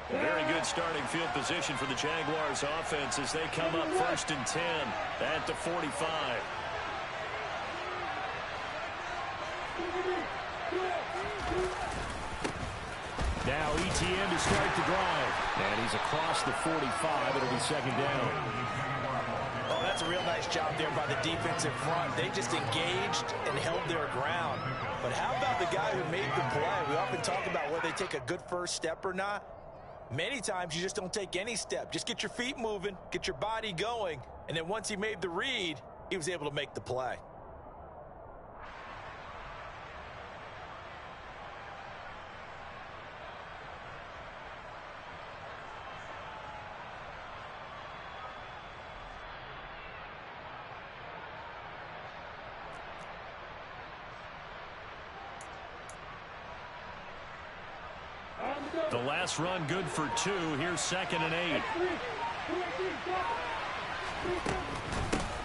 A very good starting field position for the Jaguars offense as they come up 1st and 10 at the 45. Now ETN to start the drive. And he's across the 45. It'll be 2nd down. Oh, that's a real nice job there by the defensive front. They just engaged and held their ground. But how about the guy who made the play? We often talk about whether they take a good first step or not. Many times you just don't take any step. Just get your feet moving, get your body going, and then once he made the read, he was able to make the play. The last run good for 2. Here's 2nd and 8.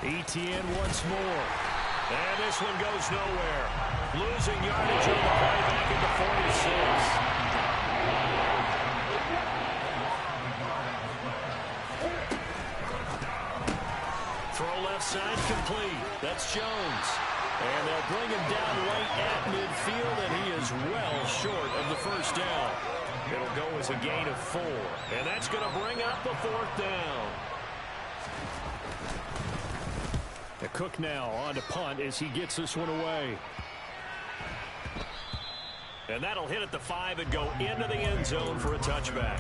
ETN once more. And this one goes nowhere. Losing yardage on the play back at the 46. Throw left side complete. That's Jones. And they'll bring him down right at midfield, and he is well short of the 1st down. It'll go as a gain of 4, and that's going to bring up the 4th down. The Cook now on to punt as he gets this one away. And that'll hit at the 5 and go into the end zone for a touchback.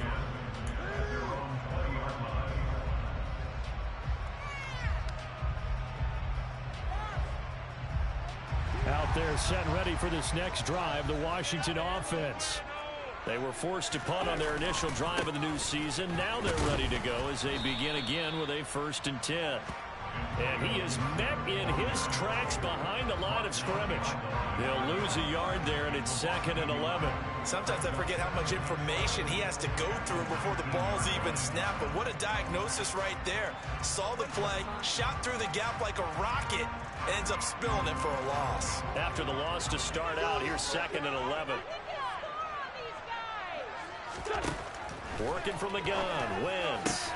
Out there set and ready for this next drive, the Washington offense. They were forced to punt on their initial drive of the new season. Now they're ready to go as they begin again with a 1st and 10. And he is met in his tracks behind the line of scrimmage. They'll lose a yard there, and it's 2nd and 11. Sometimes I forget how much information he has to go through before the ball's even snapped. But what a diagnosis right there. Saw the play, shot through the gap like a rocket, and ends up spilling it for a loss. After the loss to start out, here's 2nd and 11. Working from the gun, Wentz.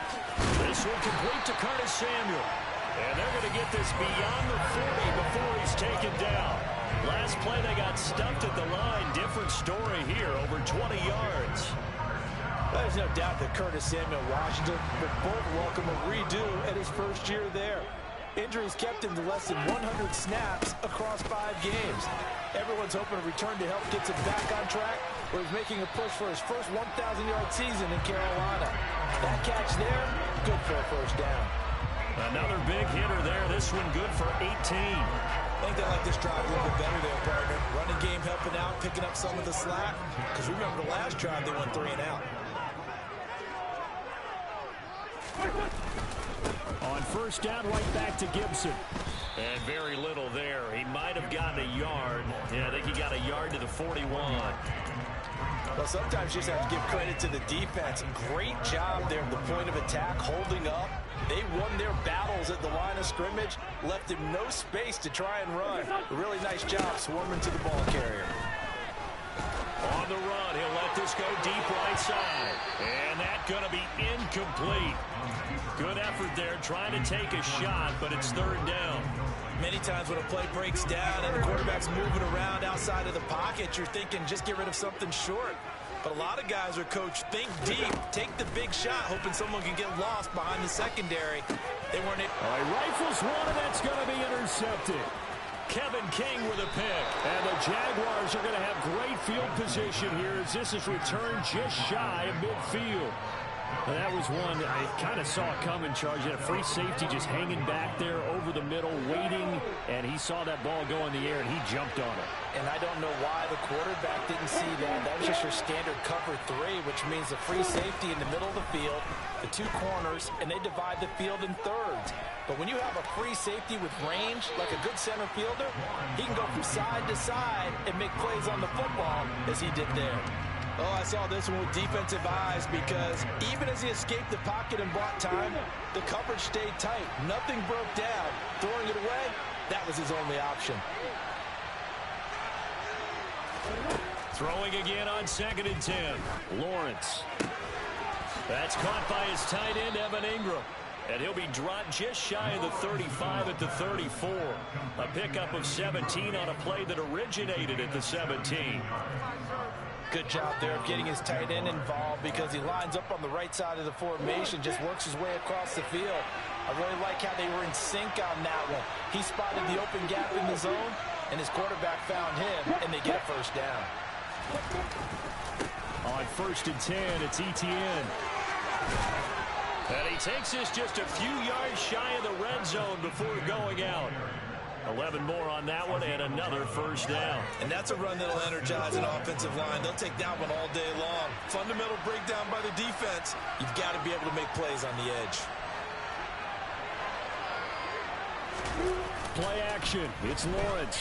This one complete to Curtis Samuel. And they're going to get this beyond the 40 before he's taken down. Last play they got stuffed at the line. Different story here, over 20 yards. There's no doubt that Curtis Samuel Washington would both welcome a redo at his 1st year there. Injuries kept him to less than 100 snaps across 5 games. Everyone's hoping a return to health gets him back on track, where he's making a push for his first 1,000-yard season in Carolina. That catch there, good for a 1st down. Another big hitter there. This one good for 18. I think they like this drive a little bit better there, partner. Running game helping out, picking up some of the slack. Because remember the last drive, they went 3 and out. On 1st down, right back to Gibson. And very little there. He might have gotten a yard. Yeah, I think he got a yard to the 41. Well, sometimes you just have to give credit to the defense. Great job there at the point of attack, holding up. They won their battles at the line of scrimmage, left him no space to try and run. A really nice job swarming to the ball carrier. On the run, he'll let this go deep right side. And that's going to be incomplete. Good effort there, trying to take a shot, but it's 3rd down. Many times when a play breaks down and the quarterback's moving around outside of the pocket, you're thinking just get rid of something short. But a lot of guys are coached, think deep, take the big shot, hoping someone can get lost behind the secondary. They weren't able. All right, rifles one, and that's going to be intercepted. Kevin King with a pick. And the Jaguars are going to have great field position here as this is returned just shy of midfield. And that was one I kind of saw coming, Charge. He had a free safety just hanging back there over the middle, waiting, and he saw that ball go in the air, and he jumped on it. And I don't know why the quarterback didn't see that. That was just your standard cover 3, which means the free safety in the middle of the field, the 2 corners, and they divide the field in thirds. But when you have a free safety with range, like a good center fielder, he can go from side to side and make plays on the football as he did there. Oh, I saw this one with defensive eyes because even as he escaped the pocket and bought time, the coverage stayed tight. Nothing broke down. Throwing it away, that was his only option. Throwing again on 2nd and 10. Lawrence. That's caught by his tight end, Evan Ingram. And he'll be dropped just shy of the 35 at the 34. A pickup of 17 on a play that originated at the 17. Good job there of getting his tight end involved because he lines up on the right side of the formation, just works his way across the field. I really like how they were in sync on that one. He spotted the open gap in the zone, and his quarterback found him, and they get a first down. On 1st and 10, it's Etienne. And he takes this just a few yards shy of the red zone before going out. 11 more on that one and another first down. And that's a run that'll energize an offensive line. They'll take that one all day long. Fundamental breakdown by the defense. You've got to be able to make plays on the edge. Play action. It's Lawrence.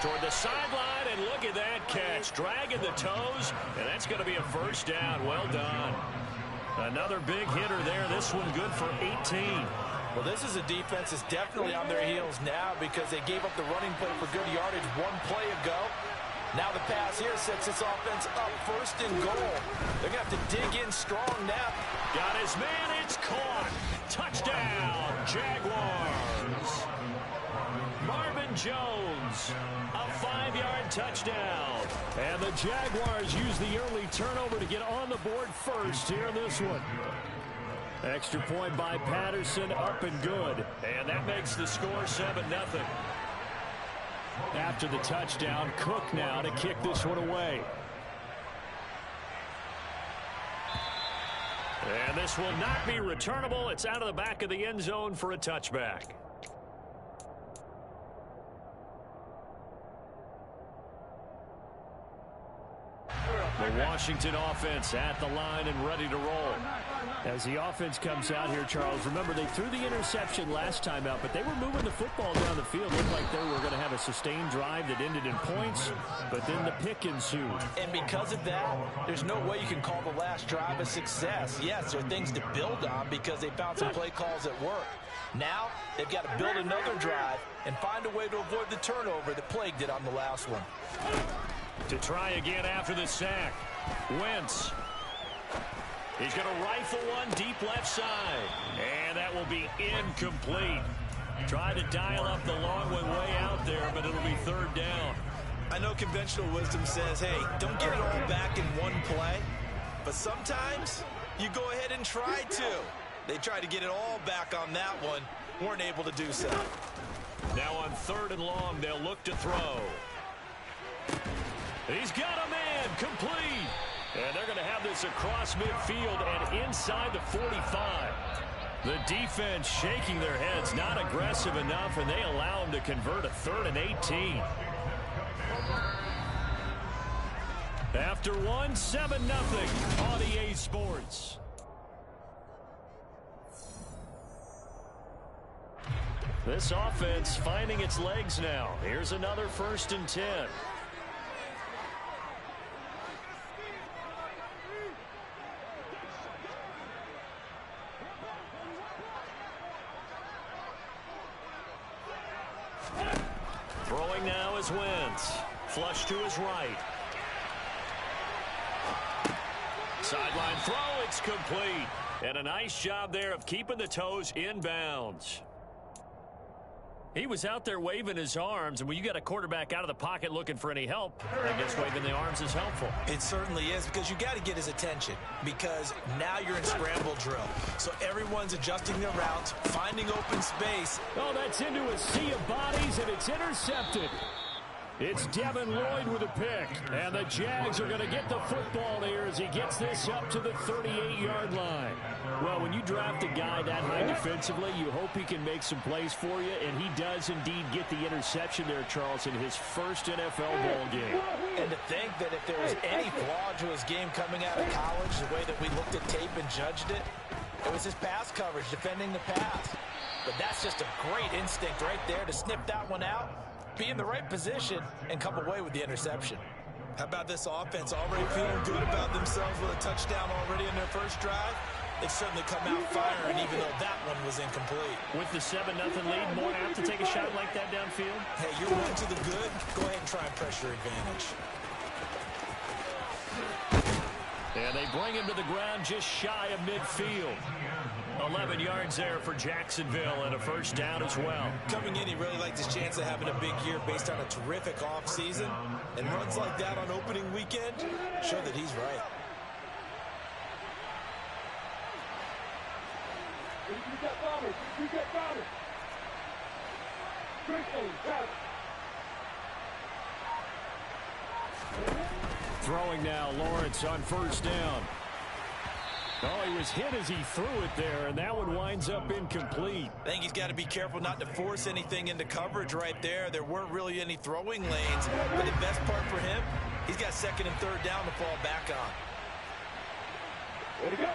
Toward the sideline, and look at that catch. Dragging the toes, and that's going to be a first down. Well done. Another big hitter there. This one good for 18. Well, this is a defense that's definitely on their heels now because they gave up the running play for good yardage one play ago. Now the pass here sets this offense up 1st and goal. They're going to have to dig in strong now. Got his man. It's caught. Touchdown, Jaguars. Marvin Jones, a 5-yard touchdown. And the Jaguars use the early turnover to get on the board first here in this one. Extra point by Patterson, up and good. And that makes the score 7-0. After the touchdown, Cook now to kick this one away. And this will not be returnable. It's out of the back of the end zone for a touchback. The Washington offense at the line and ready to roll. As the offense comes out here, Charles, remember they threw the interception last time out, but they were moving the football down the field. Looked like they were going to have a sustained drive that ended in points, but then the pick ensued. And because of that, there's no way you can call the last drive a success. Yes, there are things to build on because they found some play calls that work. Now, they've got to build another drive and find a way to avoid the turnover that plagued it on the last one. To try again after the sack. Wentz. He's going to rifle one deep left side. And that will be incomplete. Try to dial up the long one way out there, but it'll be 3rd down. I know conventional wisdom says, hey, don't get it all back in one play. But sometimes you go ahead and try to. They tried to get it all back on that one. Weren't able to do so. Now on 3rd and long, they'll look to throw. He's got a man, complete. And they're going to have this across midfield and inside the 45. The defense shaking their heads, not aggressive enough, and they allow him to convert a 3rd and 18. After one, 7-0 on EA Sports. This offense finding its legs now. Here's another 1st and 10. Throwing now is Wentz. Flush to his right. Sideline throw, it's complete. And a nice job there of keeping the toes in bounds. He was out there waving his arms, and when you got a quarterback out of the pocket looking for any help, I guess waving the arms is helpful. It certainly is, because you got to get his attention, because now you're in scramble drill. So everyone's adjusting their routes, finding open space. Oh, that's into a sea of bodies, and it's intercepted. It's Devin Lloyd with a pick, and the Jags are going to get the football here as he gets this up to the 38-yard line. Well, when you draft a guy that high defensively, you hope he can make some plays for you, and he does indeed get the interception there, Charles, in his first NFL ball game. And to think that if there was any flaw to his game coming out of college, the way that we looked at tape and judged it, it was his pass coverage, defending the pass. But that's just a great instinct right there to snip that one out, be in the right position, and come away with the interception. How about this offense already feeling good about themselves with a touchdown already in their first drive? They've certainly come out firing, even though that one was incomplete. With the 7-0 lead, more apt to take a shot like that downfield? Hey, you're one to the good. Go ahead and try and pressure advantage. And they bring him to the ground just shy of midfield. 11 yards there for Jacksonville and a first down as well. Coming in, he really liked his chance of having a big year based on a terrific offseason. And runs like that on opening weekend show that he's right. Throwing now, Lawrence on first down. Oh, he was hit as he threw it there, and that one winds up incomplete. I think he's got to be careful not to force anything into coverage right there. There weren't really any throwing lanes, but the best part for him, he's got second and third down to fall back on. Way to go.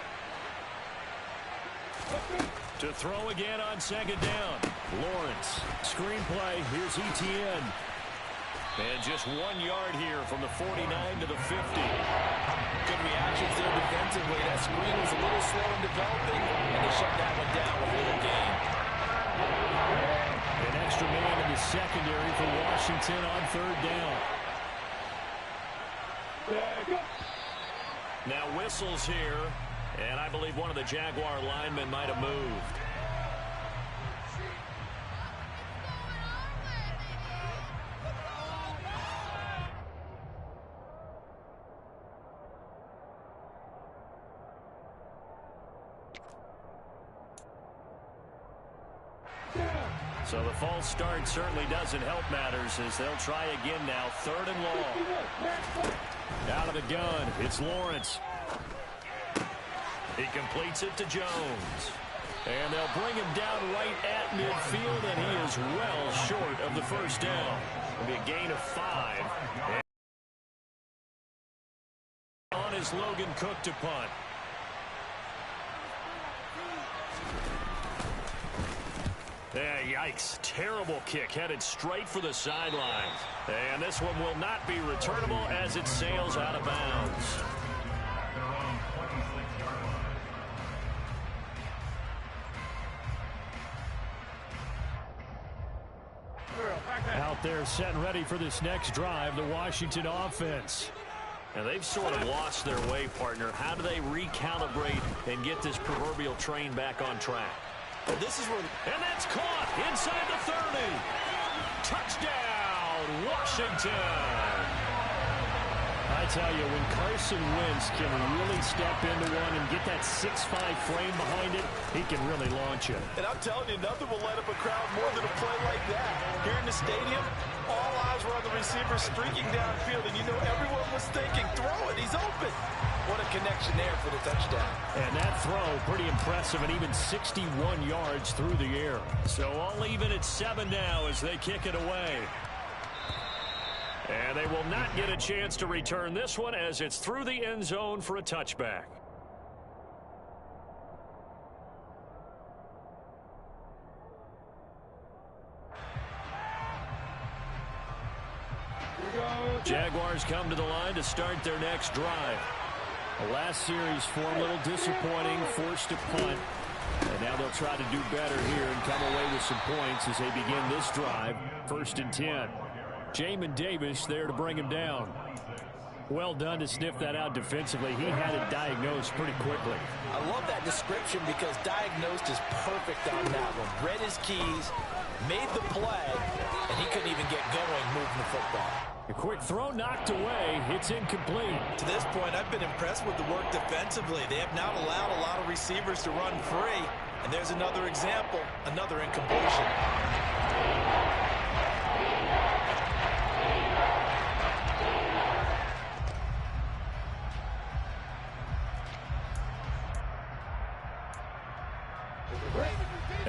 To throw again on second down. Lawrence, screenplay, here's Etienne. And just 1 yard here from the 49 to the 50. Good reactions there defensively. That screen was a little slow in developing, and they shut that one down with a little gain. An extra man in the secondary for Washington on third down. Now whistles here, and I believe one of the Jaguar linemen might have moved. So the false start certainly doesn't help matters as they'll try again now. Third and long. Out of the gun, it's Lawrence. He completes it to Jones. And they'll bring him down right at midfield, and he is well short of the first down. It'll be a gain of 5. And on is Logan Cook to punt. Yeah, yikes. Terrible kick headed straight for the sidelines. And this one will not be returnable as it sails out of bounds. Out there set and ready for this next drive, the Washington offense. And they've sort of lost their way, partner. How do they recalibrate and get this proverbial train back on track? Well, this is where... And that's caught inside the 30. Touchdown, Washington. I tell you, when Carson Wentz can really step into one and get that 6'5" frame behind it, he can really launch it. And I'm telling you, nothing will light up a crowd more than a play like that. Here in the stadium, all eyes were on the receiver streaking downfield, and you know everyone was thinking, throw it, he's open. What a connection there for the touchdown. And that throw, pretty impressive, and even 61 yards through the air. So all even at 7 now as they kick it away. And they will not get a chance to return this one as it's through the end zone for a touchback. Jaguars come to the line to start their next drive. The last series for a little disappointing, forced to punt. And now they'll try to do better here and come away with some points as they begin this drive. 1st and 10. Jamin Davis there to bring him down. Well done to sniff that out defensively. He had it diagnosed pretty quickly. I love that description because diagnosed is perfect on that one. Read his keys, made the play, and he couldn't even get going moving the football. A quick throw knocked away. It's incomplete. To this point, I've been impressed with the work defensively. They have not allowed a lot of receivers to run free. And there's another example, another incompletion.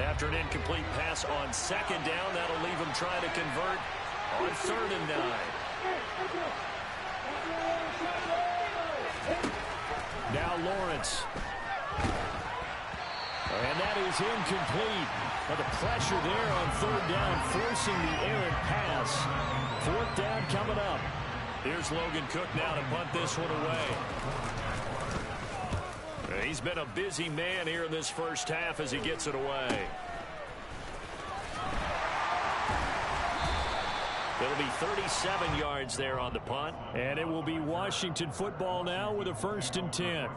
After an incomplete pass on 2nd down, that'll leave him trying to convert on 3rd and 9. Now Lawrence. And that is incomplete. But the pressure there on 3rd down, forcing the errant pass. 4th down coming up. Here's Logan Cook now to punt this one away. He's been a busy man here in this first half as he gets it away. It'll be 37 yards there on the punt. And it will be Washington football now with a 1st and 10.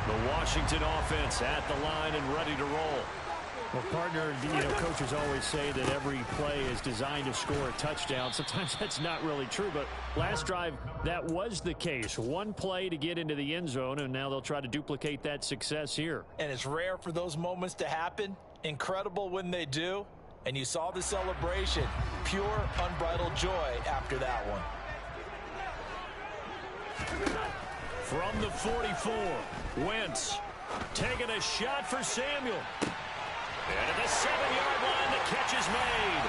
The Washington offense at the line and ready to roll. Well, partner, coaches always say that every play is designed to score a touchdown. Sometimes that's not really true, but last drive, that was the case. One play to get into the end zone, and now they'll try to duplicate that success here. And it's rare for those moments to happen. Incredible when they do. And you saw the celebration. Pure, unbridled joy after that one. From the 44, Wentz taking a shot for Samuel. And at the 7-yard line, the catch is made.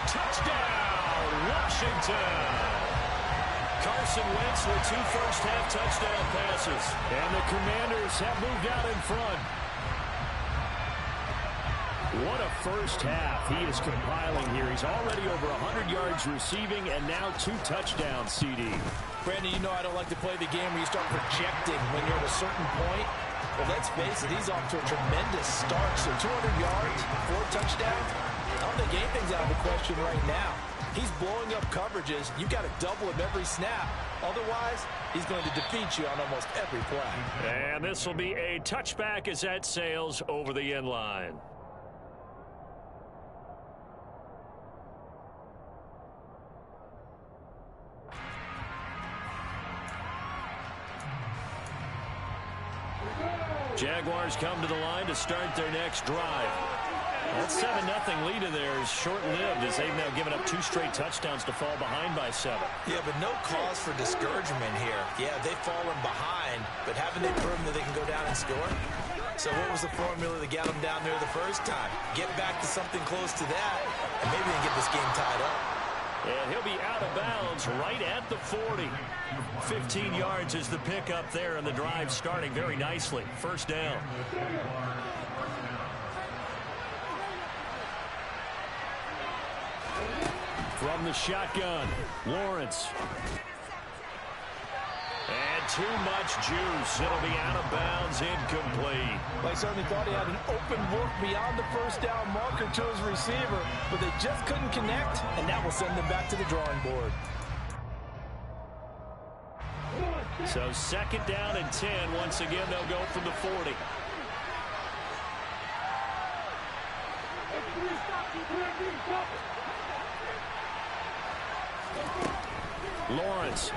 Touchdown, Washington. Carson Wentz with 2 first-half touchdown passes. And the Commanders have moved out in front. What a first half he is compiling here. He's already over 100 yards receiving and now 2 touchdowns, CD. Brandon, you know I don't like to play the game where you start projecting when you're at a certain point. Well, let's face it, he's off to a tremendous start. So 200 yards, 4 touchdowns. I don't think anything's out of the question right now. He's blowing up coverages. You've got to double him every snap. Otherwise, he's going to defeat you on almost every play. And this will be a touchback as that sails over the end line. Jaguars come to the line to start their next drive. That 7-0 lead of theirs short-lived as they've now given up 2 straight touchdowns to fall behind by 7. Yeah, but no cause for discouragement here. Yeah, they've fallen behind, but haven't they proven that they can go down and score? So what was the formula that got them down there the first time? Get back to something close to that, and maybe they can get this game tied up. And he'll be out of bounds right at the 40. 15 yards is the pickup there, and the drive starting very nicely. First down. From the shotgun, Lawrence. And too much juice. It'll be out of bounds, incomplete. They certainly thought he had an open look beyond the first down marker to his receiver, but they just couldn't connect, and that will send them back to the drawing board. So 2nd down and 10. Once again, they'll go from the 40. Lawrence.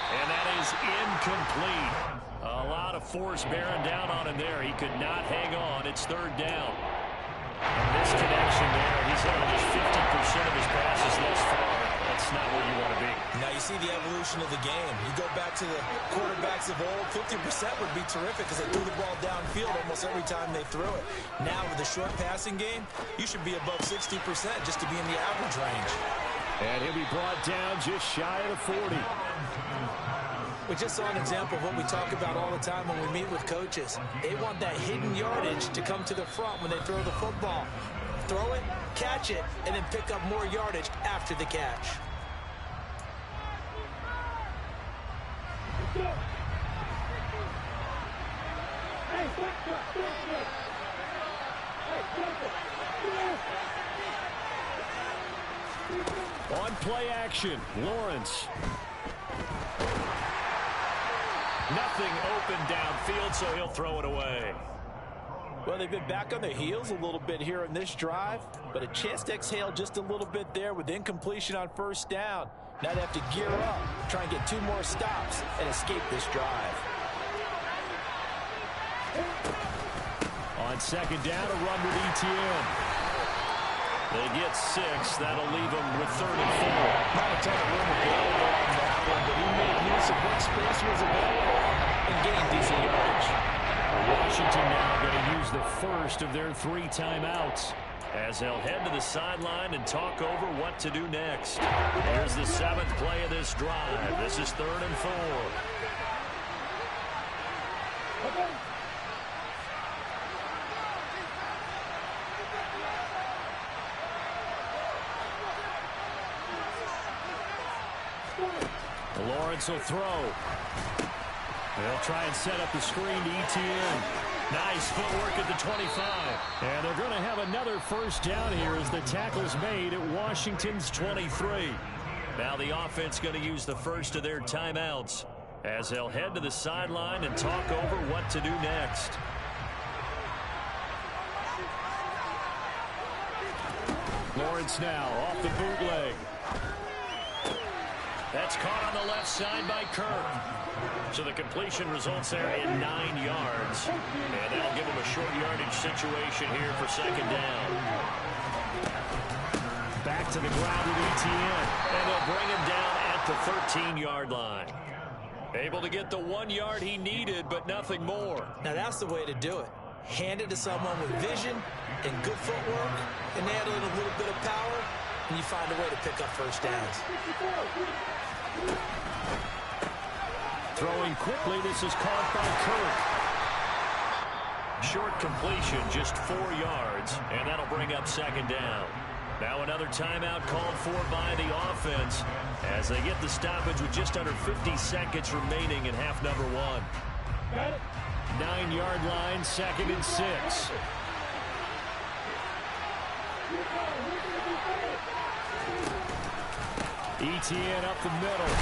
And that is incomplete. A lot of force bearing down on him there. He could not hang on. It's 3rd down. And this connection there, he's had almost 50% of his passes thus far. That's not where you want to be. Now you see the evolution of the game. You go back to the quarterbacks of old, 50% would be terrific because they threw the ball downfield almost every time they threw it. Now with the short passing game, you should be above 60% just to be in the average range. And he'll be brought down just shy of the 40. We just saw an example of what we talk about all the time when we meet with coaches. They want that hidden yardage to come to the front when they throw the football. Throw it, catch it, and then pick up more yardage after the catch. On play action, Lawrence. Nothing open downfield, so he'll throw it away. Well, they've been back on their heels a little bit here in this drive, but a chance to exhale just a little bit there with incompletion on first down. Now they have to gear up, try and get 2 more stops, and escape this drive. On 2nd down, a run with ETN. They get 6. That'll leave them with 3rd and 4. Not a ton of room available on that one, but he made use of what space was available and gained decent yardage. Washington now going to use the first of their 3 timeouts as they'll head to the sideline and talk over what to do next. Here's the 7th play of this drive. This is 3rd and 4. Lawrence will throw. They'll try and set up the screen to ETN. Nice footwork at the 25. And they're going to have another first down here as the tackle's made at Washington's 23. Now the offense going to use the first of their timeouts as they'll head to the sideline and talk over what to do next. Lawrence now off the bootleg. That's caught on the left side by Kirk. So the completion results there in 9 yards. And that'll give them a short yardage situation here for second down. Back to the ground with ETN. And they'll bring him down at the 13-yard line. Able to get the 1 yard he needed, but nothing more. Now that's the way to do it. Hand it to someone with vision and good footwork, and add in a little bit of power, and you find a way to pick up first downs. Throwing quickly, this is caught by Kirk. Short completion, just 4 yards, and that'll bring up second down. Now another timeout called for by the offense as they get the stoppage with just under 50 seconds remaining in half number 1. 9-yard line, 2nd and 6. ETN up the middle.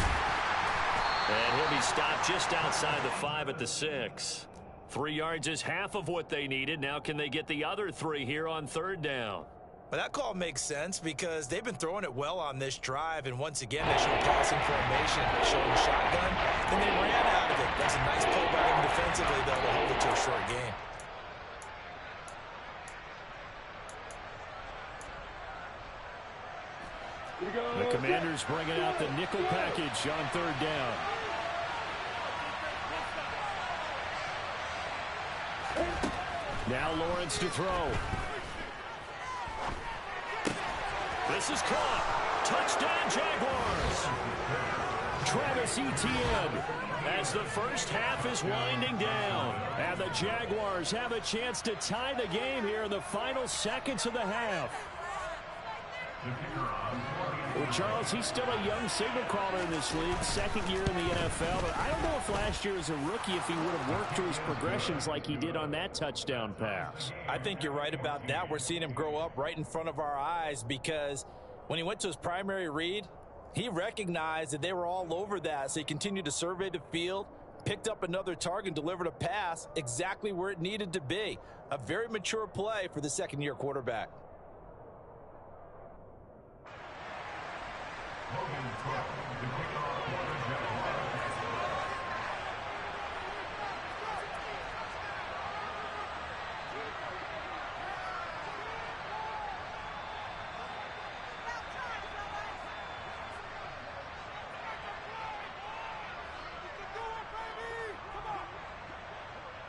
And he'll be stopped just outside the 5 at the 6. 3 yards is half of what they needed. Now can they get the other 3 here on third down? Well, that call makes sense because they've been throwing it well on this drive, and once again they showed passing formation, showing shotgun, and they ran out of it. That's a nice play by them defensively, though, to hold it to a short game. The Commanders bringing out the nickel package on third down. Now Lawrence to throw. This is caught. Touchdown, Jaguars. Travis Etienne as the first half is winding down. And the Jaguars have a chance to tie the game here in the final seconds of the half. Well, Charles, he's still a young signal caller in this league, 2nd year in the NFL. But I don't know if last year as a rookie, if he would have worked through his progressions like he did on that touchdown pass. I think you're right about that. We're seeing him grow up right in front of our eyes because when he went to his primary read, he recognized that they were all over that. So he continued to survey the field, picked up another target, and delivered a pass exactly where it needed to be. A very mature play for the second-year quarterback.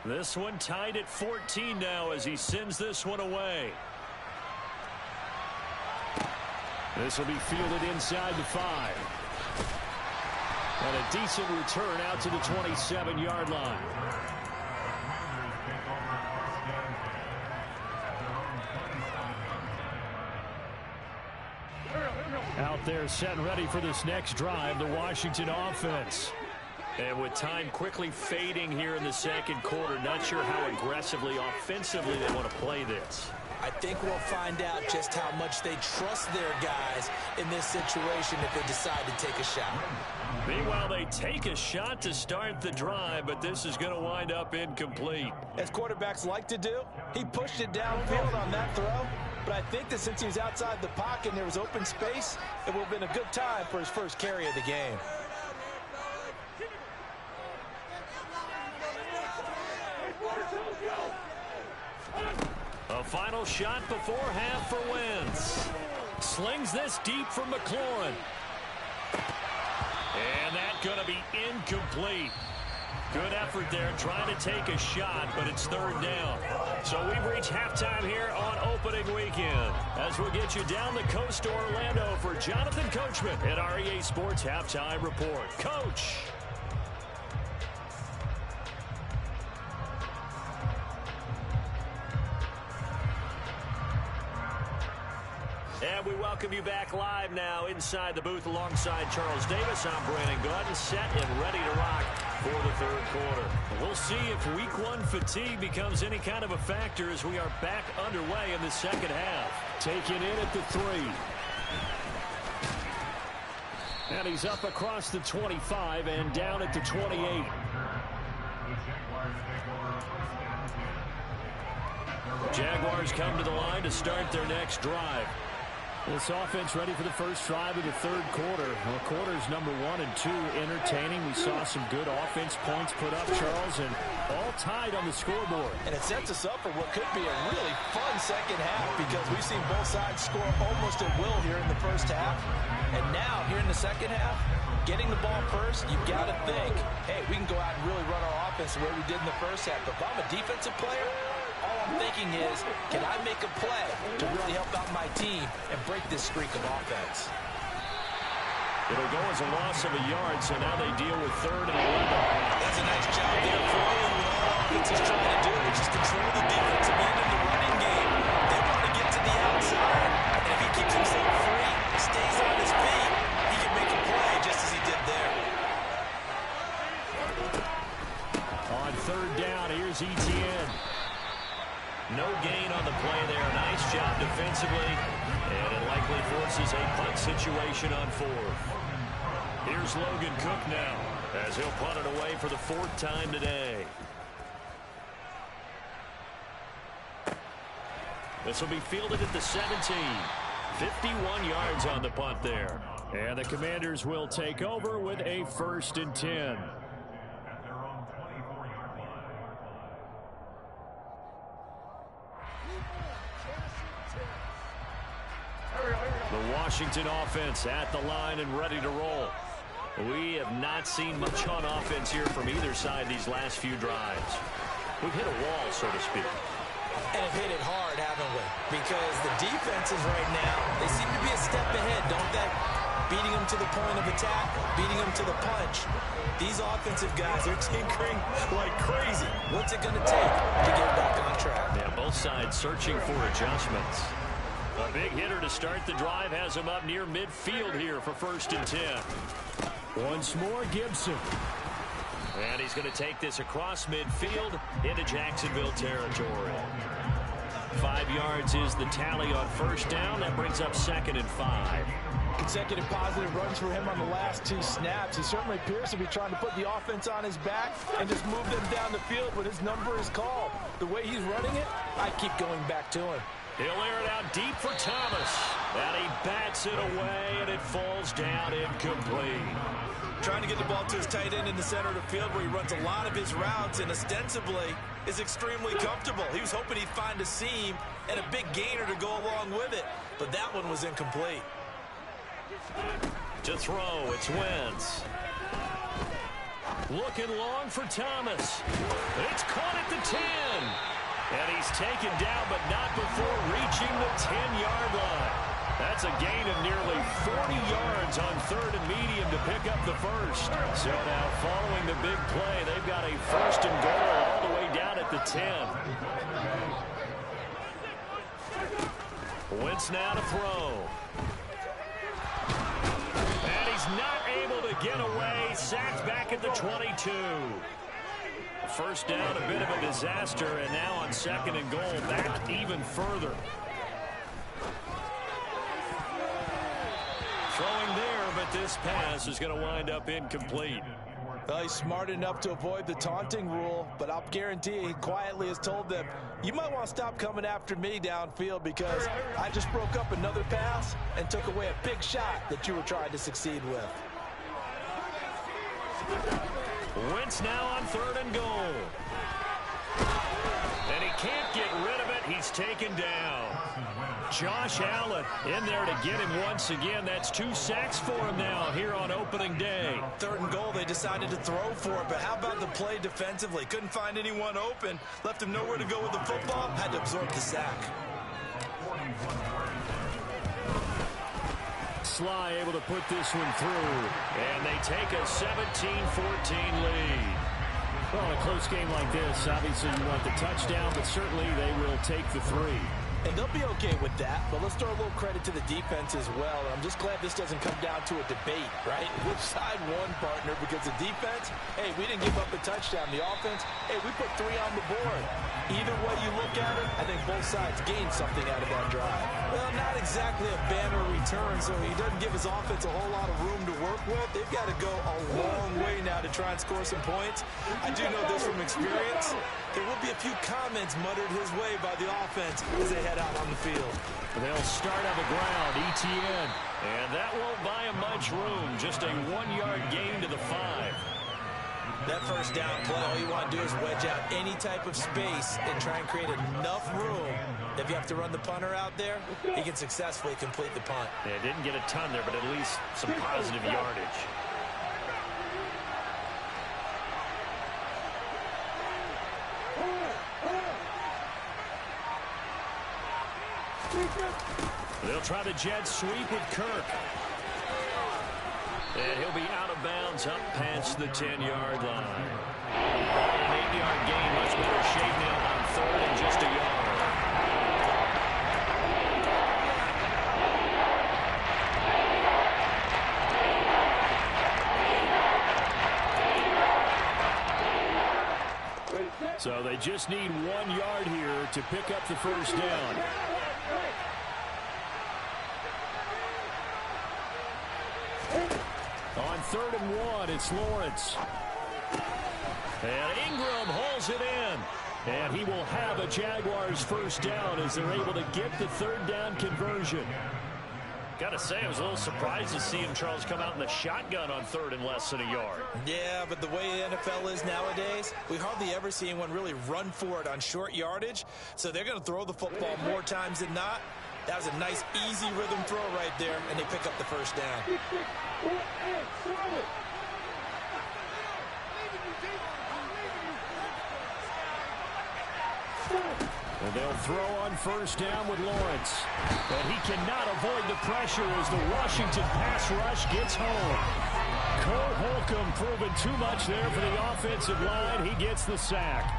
This one tied at 14 now as he sends this one away. This will be fielded inside the 5. And a decent return out to the 27-yard line. Out there set and ready for this next drive, the Washington offense. And with time quickly fading here in the second quarter, not sure how aggressively, offensively they want to play this. I think we'll find out just how much they trust their guys in this situation if they decide to take a shot. Meanwhile, they take a shot to start the drive, but this is going to wind up incomplete. As quarterbacks like to do, he pushed it downfield on that throw, but I think that since he was outside the pocket and there was open space, it would have been a good time for his first carry of the game. A final shot before half for Wentz. Slings this deep from McLaurin. And that's going to be incomplete. Good effort there trying to take a shot, but it's third down. So we've reached halftime here on opening weekend. As we'll get you down the coast to Orlando for Jonathan Coachman at our EA Sports Halftime Report. Coach. And we welcome you back live now inside the booth alongside Charles Davis. I'm Brandon Gordon, set and ready to rock for the third quarter. We'll see if week one fatigue becomes any kind of a factor as we are back underway in the second half. Taken in at the 3. And he's up across the 25 and down at the 28. Jaguars come to the line to start their next drive. This offense ready for the first drive of the third quarter. Well, quarters number 1 and 2 entertaining. We saw some good offense points put up, Charles, and all tied on the scoreboard. And it sets us up for what could be a really fun second half because we've seen both sides score almost at will here in the first half. And now, here in the second half, getting the ball first, you've got to think, hey, we can go out and really run our offense the way we did in the first half. But if I'm a defensive player, all I'm thinking is, can I make a play to really help out my team and break this streak of offense? It'll go as a loss of a yard, so now they deal with 3rd and 11. That's a nice job there for him. What all offense is trying to do is just control the defensive end in the running game. They want to get to the outside, and if he keeps himself free, stays on his feet, he can make a play just as he did there. On 3rd down, here's Etienne. No gain on the play there. Nice job defensively. And it likely forces a punt situation on 4th. Here's Logan Cook now as he'll punt it away for the 4th time today. This will be fielded at the 17. 51 yards on the punt there. And the Commanders will take over with a 1st and 10. The Washington offense at the line and ready to roll. We have not seen much on offense here from either side these last few drives. We've hit a wall, so to speak. And have hit it hard, haven't we? Because the defenses right now, they seem to be a step ahead, don't they? Beating them to the point of attack, beating them to the punch. These offensive guys are tinkering like crazy. What's it going to take to get back on track? Yeah, both sides searching for adjustments. A big hitter to start the drive has him up near midfield here for 1st and 10. Once more, Gibson. And he's going to take this across midfield into Jacksonville territory. 5 yards is the tally on 1st down. That brings up 2nd and 5. Consecutive positive runs for him on the last 2 snaps. He certainly appears to be trying to put the offense on his back and just move them down the field when his number is called. The way he's running it, I keep going back to him. He'll air it out deep for Thomas. And he bats it away, and it falls down incomplete. Trying to get the ball to his tight end in the center of the field where he runs a lot of his routes and ostensibly is extremely comfortable. He was hoping he'd find a seam and a big gainer to go along with it, but that one was incomplete. To throw, it's Wentz. Looking long for Thomas. It's caught at the 10. And he's taken down, but not before reaching the 10-yard line. That's a gain of nearly 40 yards on 3rd and medium to pick up the 1st. So now following the big play, they've got a 1st and goal all the way down at the 10. Wentz now to throw. And he's not able to get away. Sacked back at the 22. 1st down, a bit of a disaster, and now on 2nd and goal, back even further. Throwing there, but this pass is going to wind up incomplete. Well, he's smart enough to avoid the taunting rule, but I'll guarantee he quietly has told them, you might want to stop coming after me downfield because I just broke up another pass and took away a big shot that you were trying to succeed with. Wentz now on 3rd and goal. And he can't get rid of it. He's taken down. Josh Allen in there to get him once again. That's 2 sacks for him now here on opening day. 3rd and goal, they decided to throw for it, but how about the play defensively? Couldn't find anyone open, left him nowhere to go with the football, had to absorb the sack. Sly able to put this one through, and they take a 17-14 lead. Well, in a close game like this, obviously you want the touchdown, but certainly they will take the 3. And they'll be okay with that, but let's throw a little credit to the defense as well. I'm just glad this doesn't come down to a debate, right? Which side won, partner? Because the defense, hey, we didn't give up a touchdown. The offense, hey, we put 3 on the board. Either way you look at it, I think both sides gained something out of that drive. Well, not exactly a banner return, so he doesn't give his offense a whole lot of room to work with. They've got to go a long way now to try and score some points. I do know this from experience. There will be a few comments muttered his way by the offense as they head out on the field. They'll start on the ground, ETN. And that won't buy him much room. Just a 1-yard gain to the 5. That first down play, all you want to do is wedge out any type of space and try and create enough room. If you have to run the punter out there, he can successfully complete the punt. Yeah, didn't get a ton there, but at least some positive yardage. They'll try the jet sweep with Kirk. And he'll be out of bounds up past the 10-yard line. An 8-yard gain, much better shape now on 3rd and just a yard. So they just need 1 yard here to pick up the first down. On 3rd and 1, it's Lawrence. And Ingram holds it in. And he will have a Jaguars first down as they're able to get the 3rd down conversion. Got to say, I was a little surprised to see him, Charles, come out in the shotgun on 3rd and less than a yard. Yeah, but the way the NFL is nowadays, we hardly ever see anyone really run for it on short yardage. So they're going to throw the football more times than not. That was a nice, easy rhythm throw right there, and they pick up the first down. And they'll throw on first down with Lawrence. But he cannot avoid the pressure as the Washington pass rush gets home. Cole Holcomb proving too much there for the offensive line. He gets the sack.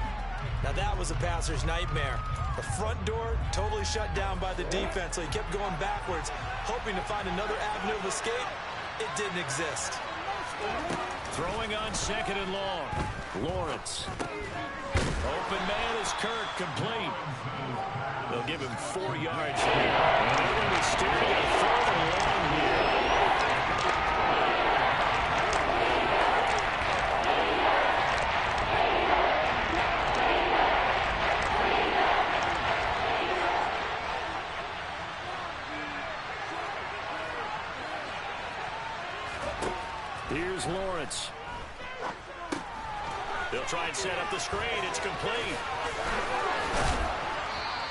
Now that was a passer's nightmare. The front door totally shut down by the defense, so he kept going backwards, hoping to find another avenue of escape. It didn't exist. Throwing on 2nd and long. Lawrence. Open man is Kirk, complete. They'll give him 4 yards here. And they're going to be staring at 3rd and long here. Here's Lawrence. They'll try and set up the screen. It's complete.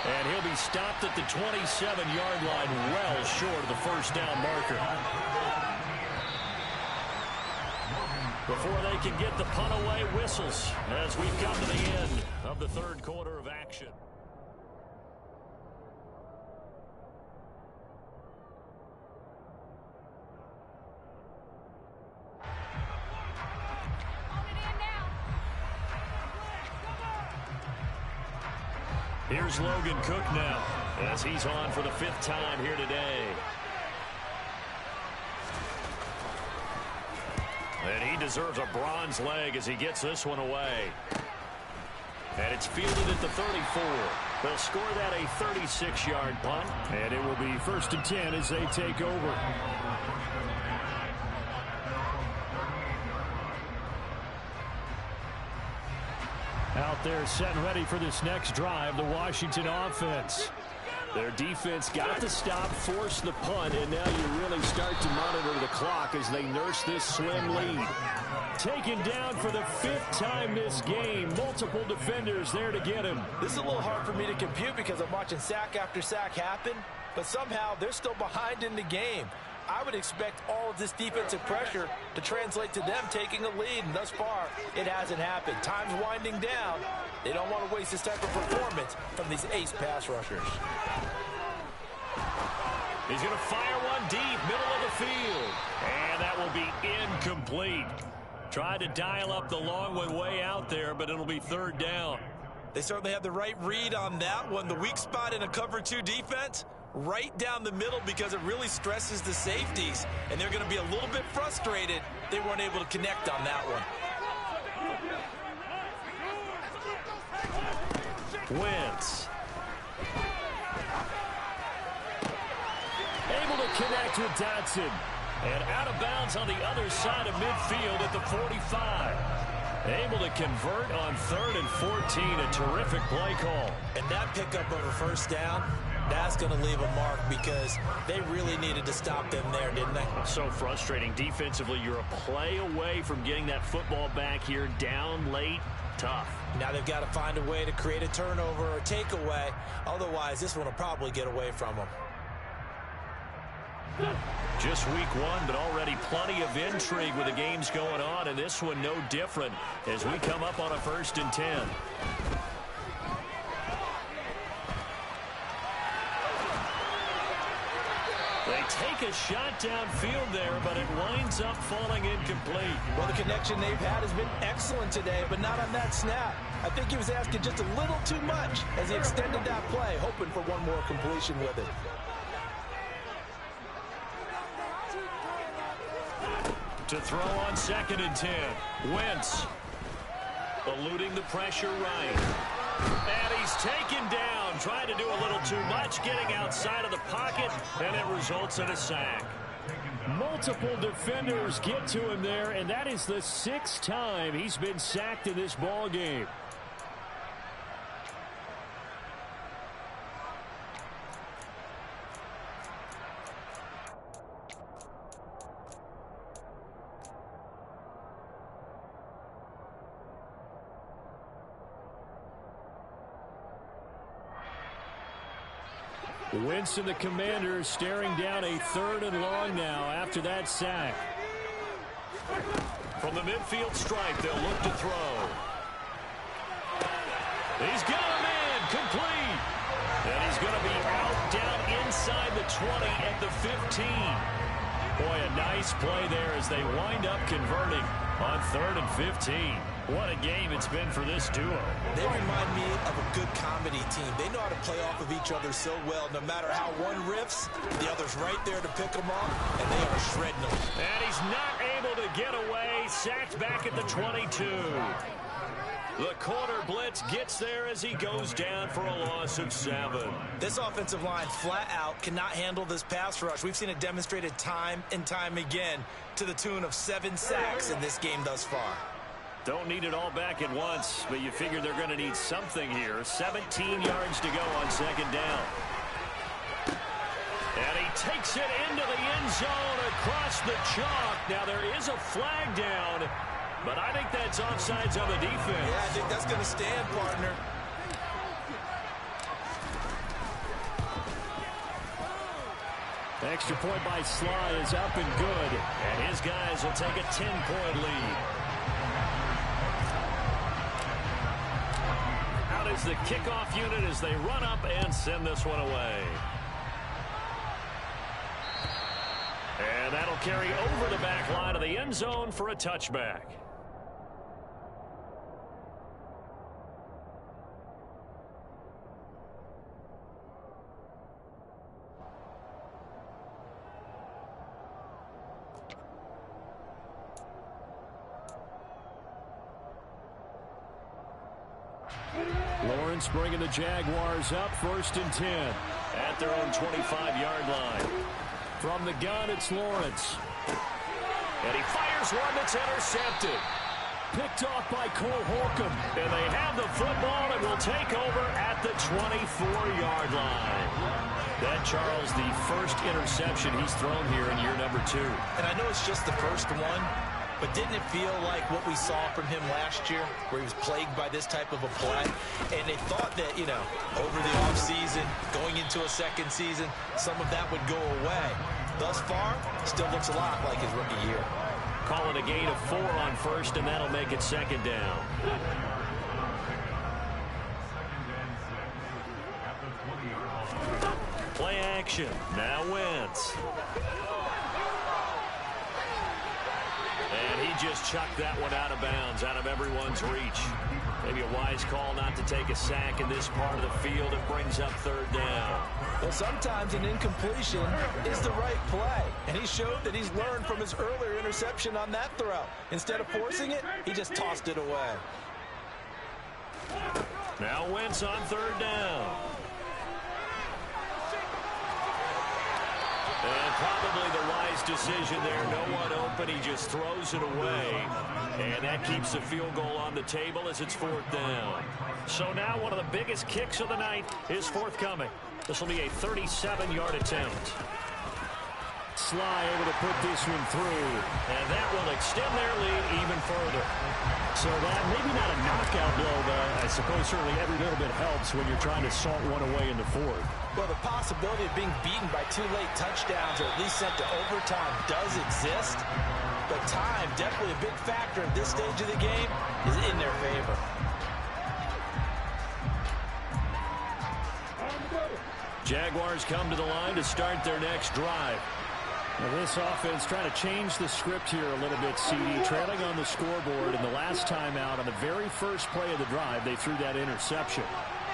And he'll be stopped at the 27-yard line, well short of the first down marker. Before they can get the punt away, whistles as we've come to the end of the 3rd quarter of action. Here's Logan Cook now as he's on for the 5th time here today. And he deserves a bronze leg as he gets this one away. And it's fielded at the 34. They'll score that a 36-yard punt. And it will be 1st and 10 as they take over. Out there set and ready for this next drive, the Washington offense. Their defense got the stop, forced the punt, and now you really start to monitor the clock as they nurse this slim lead. Taken down for the 5th time this game. Multiple defenders there to get him. This is a little hard for me to compute because I'm watching sack after sack happen, but somehow they're still behind in the game. I would expect all of this defensive pressure to translate to them taking a lead, and thus far, it hasn't happened. Time's winding down. They don't want to waste this type of performance from these ace pass rushers. He's going to fire one deep, middle of the field, and that will be incomplete. Tried to dial up the long one way out there, but it'll be 3rd down. They certainly had the right read on that one. The weak spot in a cover 2 defense, right down the middle, because it really stresses the safeties. And they're going to be a little bit frustrated they weren't able to connect on that one. Wentz. Able to connect with Dotson. And out of bounds on the other side of midfield at the 45. Able to convert on 3rd and 14. A terrific play call. And that pickup of a first down, that's going to leave a mark because they really needed to stop them there, didn't they? So frustrating. Defensively, you're a play away from getting that football back here. Down late. Tough. Now they've got to find a way to create a turnover or takeaway. Otherwise, this one will probably get away from them. Just week 1, but already plenty of intrigue with the games going on, and this one no different as we come up on a 1st and 10. They take a shot downfield there, but it winds up falling incomplete. Well, the connection they've had has been excellent today, but not on that snap. I think he was asking just a little too much as he extended that play, hoping for one more completion with it. To throw on 2nd and 10. Wentz eluding the pressure right. And he's taken down, trying to do a little too much, getting outside of the pocket, and it results in a sack. Multiple defenders get to him there, and that is the 6th time he's been sacked in this ball game. Wentz and the Commanders staring down a 3rd and long now after that sack. From the midfield stripe, they'll look to throw. He's got him in, complete. And he's going to be out down inside the 20 at the 15. Boy, a nice play there as they wind up converting on 3rd and 15. What a game it's been for this duo. They remind me of a good comedy team. They know how to play off of each other so well. No matter how one riffs, the other's right there to pick them up, and they are shredding them. And he's not able to get away. Sacked back at the 22. The corner blitz gets there as he goes down for a loss of 7. This offensive line flat out cannot handle this pass rush. We've seen it demonstrated time and time again to the tune of 7 sacks in this game thus far. Don't need it all back at once, but you figure they're going to need something here. 17 yards to go on 2nd down. And he takes it into the end zone across the chalk. Now there is a flag down, but I think that's offsides on the defense. Yeah, I think that's going to stand, partner. Extra point by Sly is up and good, and his guys will take a 10-point lead. Out is the kickoff unit as they run up and send this one away. And that'll carry over the back line of the end zone for a touchback. Lawrence bringing the Jaguars up 1st and 10 at their own 25-yard line. From the gun, it's Lawrence. And he fires one that's intercepted. Picked off by Cole Holcomb. And they have the football and will take over at the 24-yard line. That, Charles, the first interception he's thrown here in year number 2. And I know it's just the first one, but didn't it feel like what we saw from him last year, where he was plagued by this type of a play? And they thought that, you know, over the offseason, going into a second season, some of that would go away. Thus far, still looks a lot like his rookie year. Call it a gain of 4 on 1st, and that'll make it 2nd down. Play action. Now Wentz. And he just chucked that one out of bounds, out of everyone's reach. Maybe a wise call not to take a sack in this part of the field. It brings up third down. Well, sometimes an incompletion is the right play, and he showed that he's learned from his earlier interception on that throw. Instead of forcing it, he just tossed it away. Now Wentz on third down. And probably the wise decision there. No one open. He just throws it away. And that keeps the field goal on the table as it's fourth down. So now one of the biggest kicks of the night is forthcoming. This will be a 37-yard attempt. Sly able to put this one through. And that will extend their lead even further. So that maybe not a knockout blow, but I suppose certainly every little bit helps when you're trying to salt one away in the fourth. Well, the possibility of being beaten by 2 late touchdowns or at least sent to overtime does exist. But time, definitely a big factor at this stage of the game, is in their favor. Jaguars come to the line to start their next drive. Now this offense trying to change the script here a little bit, CD. Trailing on the scoreboard, and the last time out on the very first play of the drive, they threw that interception.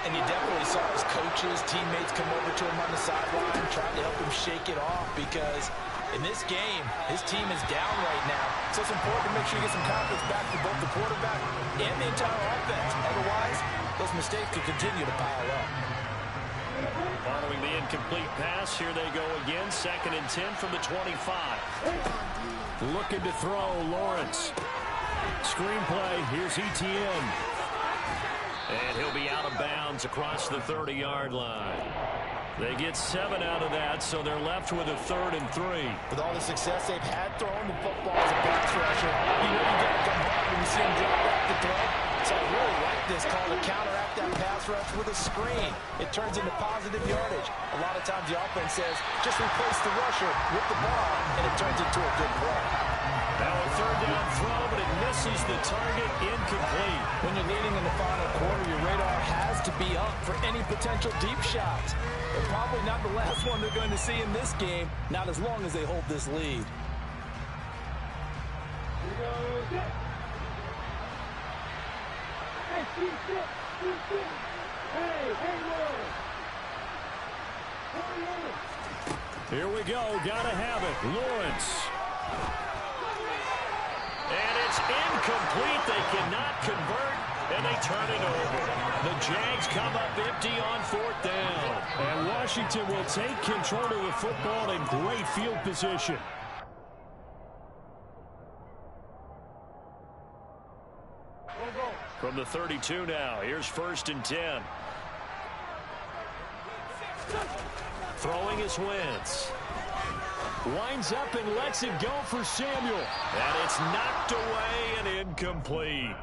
And you definitely saw his coaches, teammates come over to him on the sideline, trying to help him shake it off, because in this game, his team is down right now. So it's important to make sure you get some confidence back for both the quarterback and the entire offense. Otherwise, those mistakes could continue to pile up. Following the incomplete pass, here they go again. 2nd and 10 from the 25. Looking to throw, Lawrence. Screenplay, here's Etienne. And he'll be out of bounds across the 30-yard line. They get 7 out of that, so they're left with a 3rd and 3. With all the success they've had throwing the football as a pass rusher, you know you got to come hard when you see him drop back to throw. So I really like this call to counteract that pass rush with a screen. It turns into positive yardage. A lot of times the offense says, just replace the rusher with the ball, and it turns into a good play. Now a 3rd down throw, but it misses the target, incomplete. When you're leading in the final quarter, your radar has to be up for any potential deep shots. But probably not the last one they're going to see in this game, not as long as they hold this lead. Here we go. Gotta have it. Lawrence. And it's incomplete. They cannot convert, and they turn it over. The Jags come up empty on 4th down. And Washington will take control of the football in great field position. From the 32 now, here's 1st and 10. Throwing is Wentz. Winds up and lets it go for Samuel. And it's knocked away and incomplete.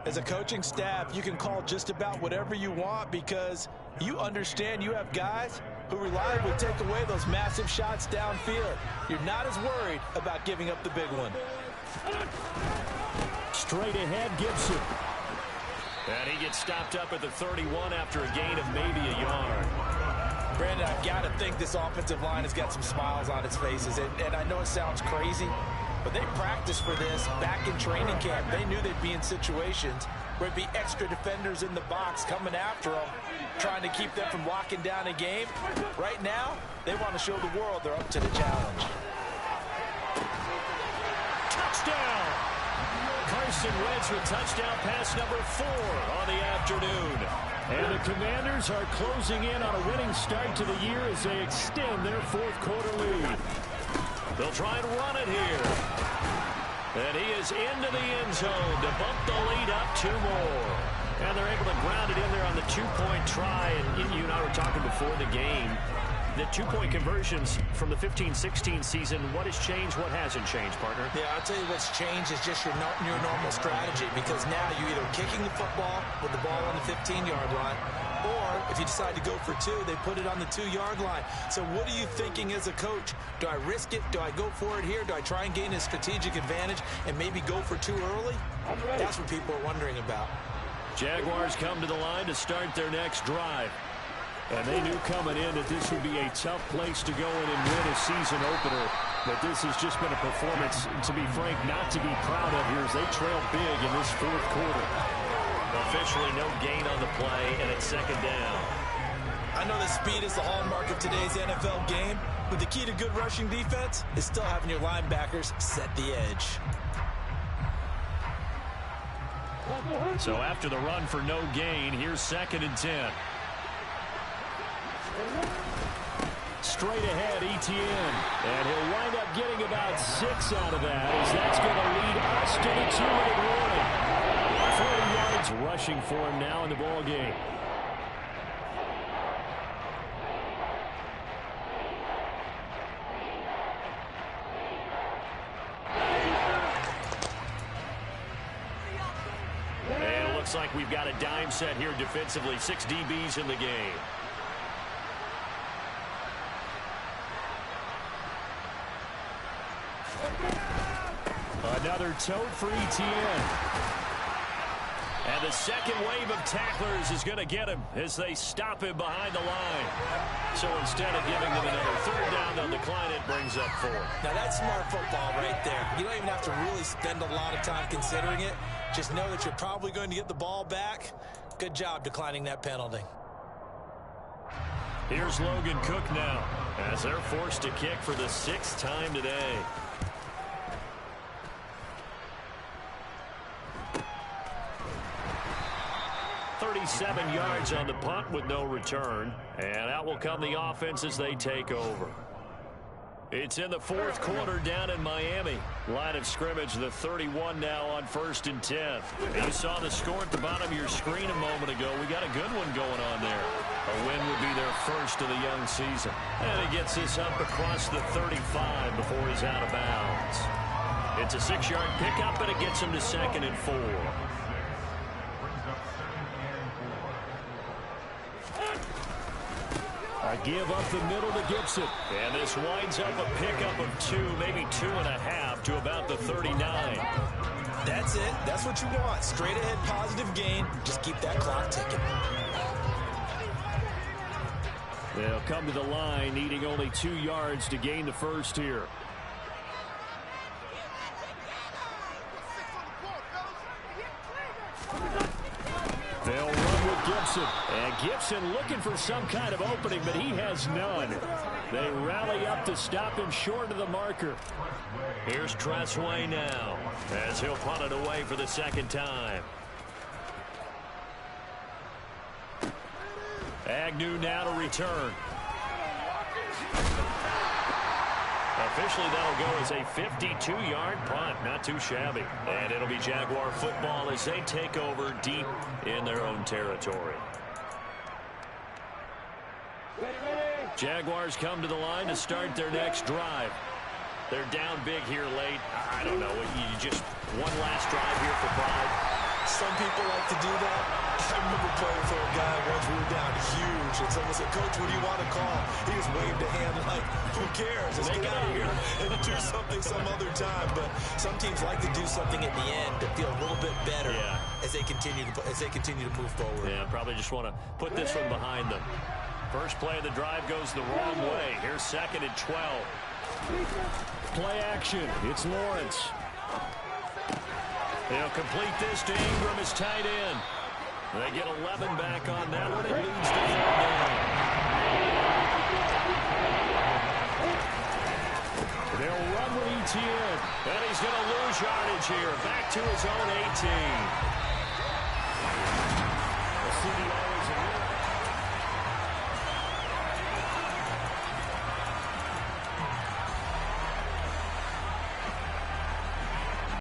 As a coaching staff, you can call just about whatever you want because you understand you have guys who reliably take away those massive shots downfield. You're not as worried about giving up the big one. Straight ahead, Gibson. And he gets stopped up at the 31 after a gain of maybe a yard. Brandon, I've got to think this offensive line has got some smiles on its faces. And I know it sounds crazy, but they practiced for this back in training camp. They knew they'd be in situations where it'd be extra defenders in the box coming after them, trying to keep them from locking down a game. Right now, they want to show the world they're up to the challenge. Touchdown! Carson Wentz with touchdown pass number 4 on the afternoon. And the Commanders are closing in on a winning start to the year as they extend their 4th quarter lead. They'll try and run it here. And he is into the end zone to bump the lead up 2 more. And they're able to ground it in there on the 2-point try. And you and I were talking before the game. The 2-point conversions from the 15-16 season, what has changed, what hasn't changed, partner? Yeah, I'll tell you what's changed is just your normal strategy, because now you're either kicking the football with the ball on the 15-yard line, or if you decide to go for 2, they put it on the 2-yard line. So what are you thinking as a coach? Do I risk it? Do I go for it here? Do I try and gain a strategic advantage and maybe go for 2 early? That's what people are wondering about. Jaguars come to the line to start their next drive. And they knew coming in that this would be a tough place to go in and win a season opener. But this has just been a performance, to be frank, not to be proud of here as they trail big in this 4th quarter. Officially no gain on the play, and it's second down. I know that speed is the hallmark of today's NFL game, but the key to good rushing defense is still having your linebackers set the edge. So after the run for no gain, here's 2nd and 10. Straight ahead, Etienne. And he'll wind up getting about 6 out of that, as that's going to lead us to the 2-minute warning. 40 yards rushing for him now in the ball game. And it looks like we've got a dime set here defensively. 6 DBs in the game. Another tote for Etienne. And the second wave of tacklers is going to get him as they stop him behind the line. So instead of giving them another 3rd down, they'll decline it, brings up 4. Now that's smart football right there. You don't even have to really spend a lot of time considering it. Just know that you're probably going to get the ball back. Good job declining that penalty. Here's Logan Cook now as they're forced to kick for the 6th time today. 37 yards on the punt with no return. And out will come the offense as they take over. It's in the 4th quarter down in Miami. Line of scrimmage, the 31 now on 1st and 10. And you saw the score at the bottom of your screen a moment ago. We got a good one going on there. A win would be their first of the young season. And he gets this up across the 35 before he's out of bounds. It's a 6-yard pickup, and it gets him to 2nd and 4. A give up the middle to Gibson. And this winds up a pickup of 2, maybe 2.5 to about the 39. That's it. That's what you want. Straight ahead positive gain. Just keep that clock ticking. They'll come to the line needing only 2 yards to gain the first here. They'll run with Gibson. And Gibson looking for some kind of opening, but he has none. They rally up to stop him short of the marker. Here's Tressway now as he'll punt it away for the 2nd time. Agnew now to return. Officially, that'll go as a 52-yard punt. Not too shabby. And it'll be Jaguar football as they take over deep in their own territory. Jaguars come to the line to start their next drive. They're down big here late. I don't know. You just one last drive here for pride. Some people like to do that. I remember playing for a guy once. We were down huge, and someone said, "Coach, what do you want to call?" He just waved a hand like, "Who cares? Let's get out of here and do something some other time." But some teams like to do something at the end to feel a little bit better as they continue to move forward. Yeah, probably just want to put this one behind them. First play of the drive goes the wrong way. Here's 2nd and 12. Play action. It's Lawrence. They'll complete this to Ingram as tight end. They get 11 back on that one. It leads to 3rd down. They'll run with Etienne. And he's going to lose yardage here. Back to his own 18.